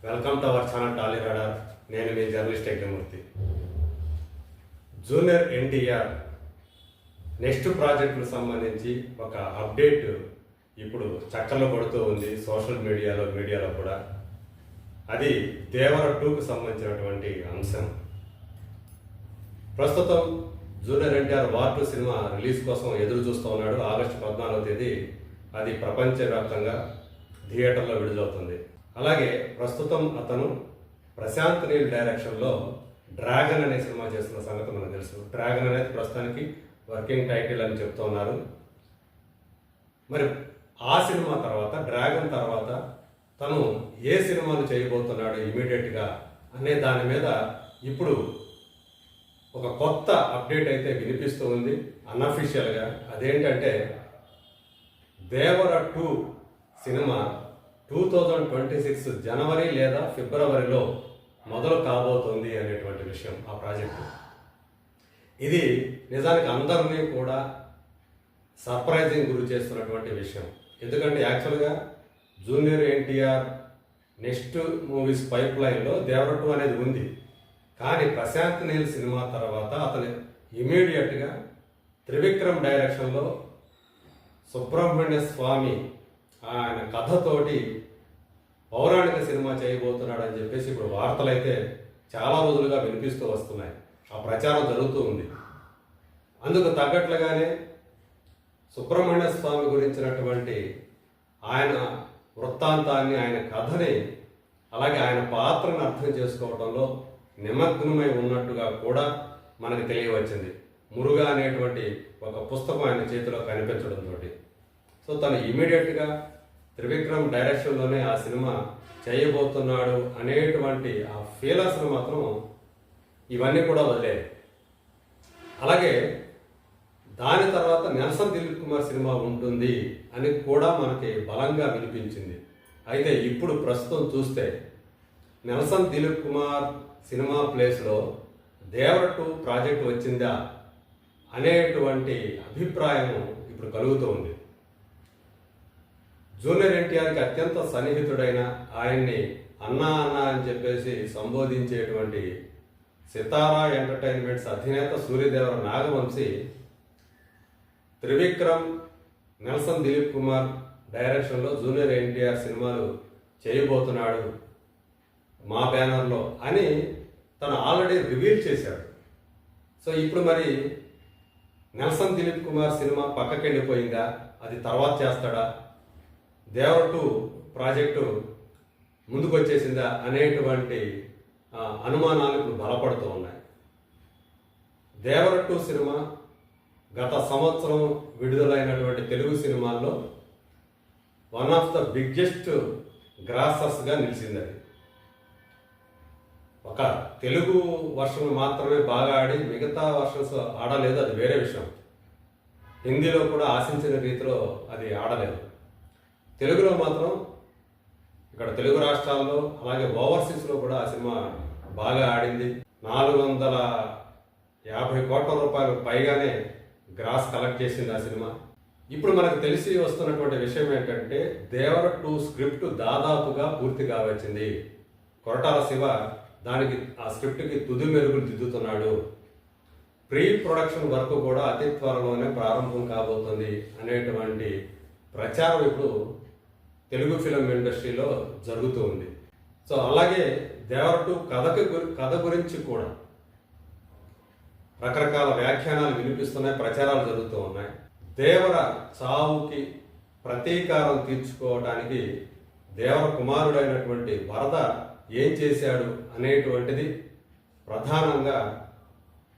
Welcome to our channel Tolly Radar. నేను మీ journalist Yagnamurthy. Junior NTR next ప్రాజెక్టుకు సంబంధించి ఒక అప్డేట్ ఇప్పుడు చక్కర్లు పడుతూ ఉంది సోషల్ మీడియాలో కూడా. అది దేవర 2కు సంబంధించినటువంటి అంశం. ప్రస్తుతం junior NTR war 2 cinema release కోసం ఎదురు చూస్తూ ఉన్నాడు. ఆగస్టు 14వ తేదీ అది ప్రపంచవ్యాప్తంగా థియేటర్లో విడుదలవుతుంది. అలాగే ప్రస్తుతం అతను ప్రశాంత్ నీల్ డైరెక్షన్లో డ్రాగన్ అనే సినిమా చేస్తున్న సంగతి మనకు తెలుసు. డ్రాగన్ అనేది ప్రస్తుతానికి వర్కింగ్ టైటిల్ అని చెప్తూ ఉన్నారు. మరి ఆ సినిమా తర్వాత డ్రాగన్ తర్వాత తను ఏ సినిమాలు చేయబోతున్నాడు ఇమీడియట్గా అనే దాని మీద ఇప్పుడు ఒక కొత్త అప్డేట్ అయితే వినిపిస్తూ ఉంది అన్అఫీషియల్గా. అదేంటంటే దేవర 2 సినిమా 2026 జనవరి లేదా ఫిబ్రవరిలో మొదలు కాబోతుంది అనేటువంటి విషయం. ఆ ప్రాజెక్టు ఇది నిజానికి అందరినీ కూడా సర్ప్రైజింగ్ గురి చేస్తున్నటువంటి విషయం. ఎందుకంటే యాక్చువల్గా junior NTR next movies pipe లైన్లో దేవర 2 అనేది ఉంది. కానీ ప్రశాంత్ నీల్ సినిమా తర్వాత అతను ఇమీడియట్గా త్రివిక్రమ్ డైరెక్షన్లో సుబ్రహ్మణ్య స్వామి ఆయన కథతోటి పౌరాణిక సినిమా చేయబోతున్నాడు అని చెప్పేసి ఇప్పుడు వార్తలు అయితే చాలా రోజులుగా వినిపిస్తూ వస్తున్నాయి. ఆ ప్రచారం జరుగుతూ ఉంది. అందుకు తగ్గట్లుగానే సుబ్రహ్మణ్య స్వామి గురించినటువంటి ఆయన వృత్తాంతాన్ని, ఆయన కథని, అలాగే ఆయన పాత్రను అర్థం చేసుకోవడంలో నిమగ్నమై ఉన్నట్టుగా కూడా మనకు తెలియవచ్చింది. మురుగా అనేటువంటి ఒక పుస్తకం ఆయన చేతిలో కనిపించడంతో సో తను ఇమీడియట్గా త్రివిక్రమ్ డైరెక్షన్లోనే ఆ సినిమా చేయబోతున్నాడు అనేటువంటి ఆ ఫీలర్స్ను మాత్రం ఇవన్నీ కూడా వదిలేదు. అలాగే దాని తర్వాత నెల్సన్ దిలీప్ కుమార్ సినిమా ఉంటుంది అని కూడా మనకి బలంగా వినిపించింది. అయితే ఇప్పుడు ప్రస్తుతం చూస్తే నెల్సన్ దిలీప్ కుమార్ సినిమా ప్లేస్లో దేవర 2 ప్రాజెక్ట్ వచ్చిందా అనేటువంటి అభిప్రాయం ఇప్పుడు కలుగుతూ ఉంది. జూనియర్ ఎన్టీఆర్కి అత్యంత సన్నిహితుడైన, ఆయన్ని అన్నా అని చెప్పేసి సంబోధించేటువంటి సితారా ఎంటర్టైన్మెంట్స్ అధినేత సూర్యదేవర నాగవంశీ త్రివిక్రమ్, నెల్సన్ దిలీప్ కుమార్ డైరెక్షన్లో జూనియర్ ఎన్టీఆర్ సినిమాలు చేయబోతున్నాడు మా బ్యానర్లో అని తను ఆల్రెడీ రివీల్ చేశాడు. సో ఇప్పుడు మరి నెల్సన్ దిలీప్ కుమార్ సినిమా పక్కకి వెళ్ళిపోయిందా, అది తర్వాత చేస్తాడా, దేవర 2 ప్రాజెక్టు ముందుకు వచ్చేసిందా అనేటువంటి అనుమానాలు ఇప్పుడు బలపడుతూ ఉన్నాయి. దేవర 2 సినిమా గత సంవత్సరం విడుదలైనటువంటి తెలుగు సినిమాల్లో వన్ ఆఫ్ ద బిగ్గెస్ట్ గ్రాసర్స్గా నిలిచింది. అది ఒక తెలుగు వర్షన్ మాత్రమే బాగా ఆడి మిగతా వర్షన్స్ ఆడలేదు, అది వేరే విషయం. హిందీలో కూడా ఆశించిన రీతిలో అది ఆడలేదు. తెలుగులో మాత్రం ఇక్కడ తెలుగు రాష్ట్రాల్లో అలాగే ఓవర్సీస్లో కూడా ఆ సినిమా బాగా ఆడింది. 450 కోట్ల రూపాయలు పైగానే గ్రాస్ కలెక్ట్ చేసింది ఆ సినిమా. ఇప్పుడు మనకు తెలిసి వస్తున్నటువంటి విషయం ఏంటంటే దేవర 2 స్క్రిప్ట్ దాదాపుగా పూర్తిగా వచ్చింది. కొరటాల శివ దానికి ఆ స్క్రిప్ట్కి తుది మెరుగులు దిద్దుతున్నాడు. ప్రీ ప్రొడక్షన్ వర్క్ కూడా అతి త్వరలోనే ప్రారంభం కాబోతుంది అనేటువంటి ప్రచారం ఇప్పుడు తెలుగు ఫిలిం ఇండస్ట్రీలో జరుగుతూ ఉంది. సో అలాగే దేవర 2 కథ గురించి కూడా రకరకాల వ్యాఖ్యానాలు వినిపిస్తున్నాయి, ప్రచారాలు జరుగుతూ ఉన్నాయి. దేవర చావుకి ప్రతీకారం తీర్చుకోవడానికి దేవర కుమారుడైనటువంటి వరద ఏం చేశాడు అనేటువంటిది ప్రధానంగా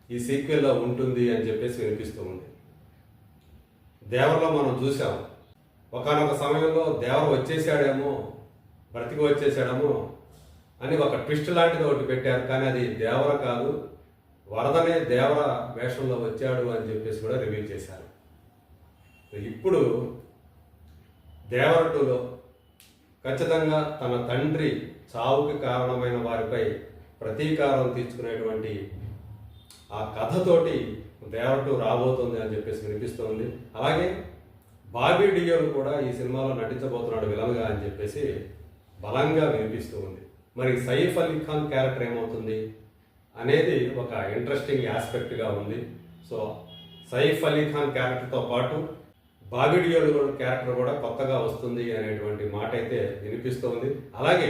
ఈ సీక్వెల్లో ఉంటుంది అని చెప్పేసి వినిపిస్తూ ఉంది. దేవరలో మనం చూసాం, ఒకానొక సమయంలో దేవర వచ్చేసాడేమో, బ్రతికి వచ్చేసాడేమో అని ఒక ట్విస్ట్ లాంటిది ఒకటి పెట్టారు. కానీ అది దేవర కాదు, వరదనే దేవర వేషంలో వచ్చాడు అని చెప్పేసి కూడా రివీల్ చేశారు. ఇప్పుడు దేవర 2లో ఖచ్చితంగా తన తండ్రి చావుకి కారణమైన వారిపై ప్రతీకారం తీర్చుకునేటువంటి ఆ కథతోటి దేవర 2 రాబోతుంది అని చెప్పేసి వినిపిస్తుంది. అలాగే బాబీ డియోల్ కూడా ఈ సినిమాలో నటించబోతున్నాడు విలన్గా అని చెప్పేసి బలంగా వినిపిస్తూ ఉంది. మరి సైఫ్ అలీ ఖాన్ క్యారెక్టర్ ఏమవుతుంది అనేది ఒక ఇంట్రెస్టింగ్ ఆస్పెక్ట్గా ఉంది. సో సైఫ్ అలీ ఖాన్ క్యారెక్టర్తో పాటు బాబీ డియోల్ క్యారెక్టర్ కూడా కొత్తగా వస్తుంది అనేటువంటి మాట అయితే వినిపిస్తోంది. అలాగే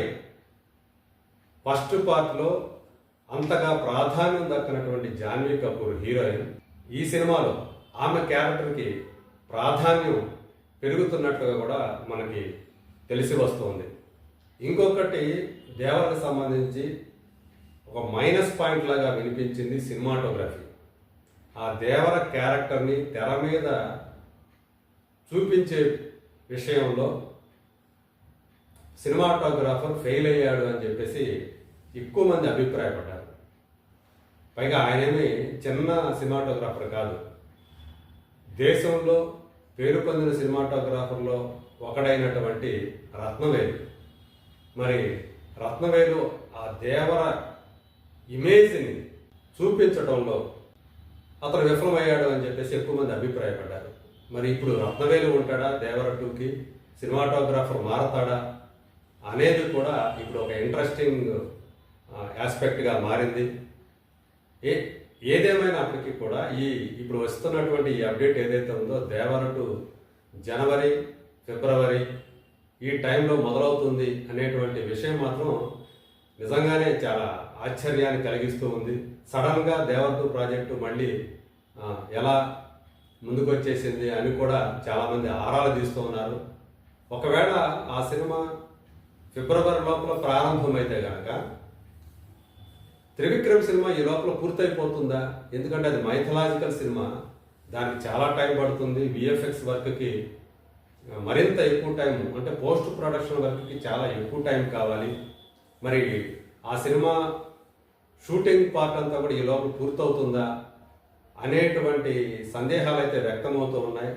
ఫస్ట్ పార్ట్లో అంతగా ప్రాధాన్యం దక్కనటువంటి జాన్వీ కపూర్ హీరోయిన్ ఈ సినిమాలో ఆమె క్యారెక్టర్కి ప్రాధాన్యం పెరుగుతున్నట్టుగా కూడా మనకి తెలిసి వస్తుంది. ఇంకొకటి దేవరకు సంబంధించి ఒక మైనస్ పాయింట్ లాగా వినిపించింది సినిమాటోగ్రఫీ. ఆ దేవర క్యారెక్టర్ని తెర మీద చూపించే విషయంలో సినిమాటోగ్రాఫర్ ఫెయిల్ అయ్యాడు అని చెప్పేసి ఎక్కువ మంది అభిప్రాయపడ్డారు. పైగా ఆయనేమి చిన్న సినిమాటోగ్రాఫర్ కాదు, దేశంలో పేరు పొందిన సినిమాటోగ్రాఫర్లో ఒకడైనటువంటి రత్నవేలు. మరి రత్నవేలు ఆ దేవర ఇమేజ్ని చూపించడంలో అతను విఫలమయ్యాడు అని చెప్పేసి ఎక్కువ మంది అభిప్రాయపడ్డారు. మరి ఇప్పుడు రత్నవేలు ఉంటాడా దేవర 2కి, సినిమాటోగ్రాఫర్ మారతాడా అనేది కూడా ఇప్పుడు ఒక ఇంట్రెస్టింగ్ ఆస్పెక్ట్గా మారింది. ఏదేమైనప్పటికీ కూడా ఇప్పుడు వస్తున్నటువంటి ఈ అప్డేట్ ఏదైతే ఉందో దేవర 2 జనవరి ఫిబ్రవరి ఈ టైంలో మొదలవుతుంది అనేటువంటి విషయం మాత్రం నిజంగానే చాలా ఆశ్చర్యాన్ని కలిగిస్తూ ఉంది. సడన్గా దేవర 2 ప్రాజెక్టు మళ్ళీ ఎలా ముందుకు వచ్చేసింది అని కూడా చాలామంది ఆరాలు తీస్తూ ఉన్నారు. ఒకవేళ ఆ సినిమా ఫిబ్రవరి లోపల ప్రారంభమైతే కనుక త్రివిక్రమ్ సినిమా ఈ లోపల పూర్తయిపోతుందా? ఎందుకంటే అది మైథలాజికల్ సినిమా, దానికి చాలా టైం పడుతుంది. విఎఫ్ఎక్స్ వర్క్కి మరింత ఎక్కువ టైం, అంటే పోస్ట్ ప్రొడక్షన్ వర్క్కి చాలా ఎక్కువ టైం కావాలి. మరి ఆ సినిమా షూటింగ్ పార్ట్ అంతా కూడా ఈ లోపల పూర్తవుతుందా అనేటువంటి సందేహాలు అయితే వ్యక్తమవుతూ ఉన్నాయి.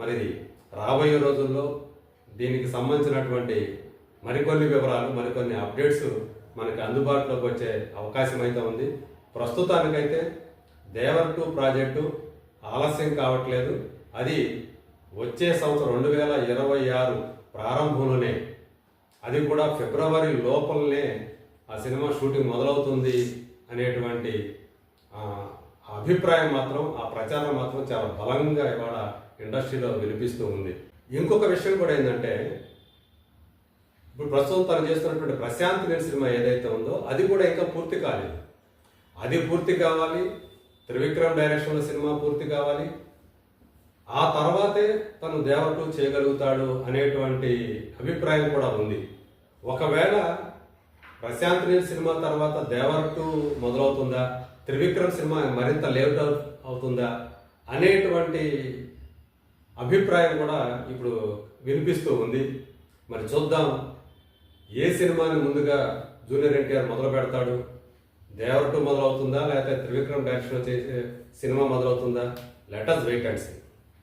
మరి రాబోయే రోజుల్లో దీనికి సంబంధించినటువంటి మరికొన్ని వివరాలు, మరికొన్ని అప్డేట్స్ మనకి అందుబాటులోకి వచ్చే అవకాశం అయితే ఉంది. ప్రస్తుతానికైతే దేవర 2 ప్రాజెక్టు ఆలస్యం కావట్లేదు. అది వచ్చే సంవత్సరం 2026 ప్రారంభంలోనే, అది కూడా ఫిబ్రవరి లోపలనే ఆ సినిమా షూటింగ్ మొదలవుతుంది అనేటువంటి అభిప్రాయం మాత్రం, ఆ ప్రచారం మాత్రం చాలా బలంగా ఇవాళ ఇండస్ట్రీలో వినిపిస్తూ ఉంది. ఇంకొక విషయం కూడా ఏంటంటే, ఇప్పుడు ప్రస్తుతం తను చేస్తున్నటువంటి ప్రశాంత్ నీల్ సినిమా ఏదైతే ఉందో అది కూడా ఇంకా పూర్తి కాలేదు. అది పూర్తి కావాలి, త్రివిక్రమ్ డైరెక్షన్లో సినిమా పూర్తి కావాలి, ఆ తర్వాతే తను దేవర 2 చేయగలుగుతాడు అనేటువంటి అభిప్రాయం కూడా ఉంది. ఒకవేళ ప్రశాంత్ నీల్ సినిమా తర్వాత దేవర 2 మొదలవుతుందా, త్రివిక్రమ్ సినిమా మరింత లేట్ అవుతుందా అనేటువంటి అభిప్రాయం కూడా ఇప్పుడు వినిపిస్తూ ఉంది. మరి చూద్దాం ఏ సినిమాని ముందుగా జూనియర్ ఎన్టీఆర్ మొదలు పెడతాడు, దేవర 2 మొదలవుతుందా లేకపోతే త్రివిక్రమ్ డైరెక్షన్ చేసే సినిమా మొదలవుతుందా? Let us wait and see.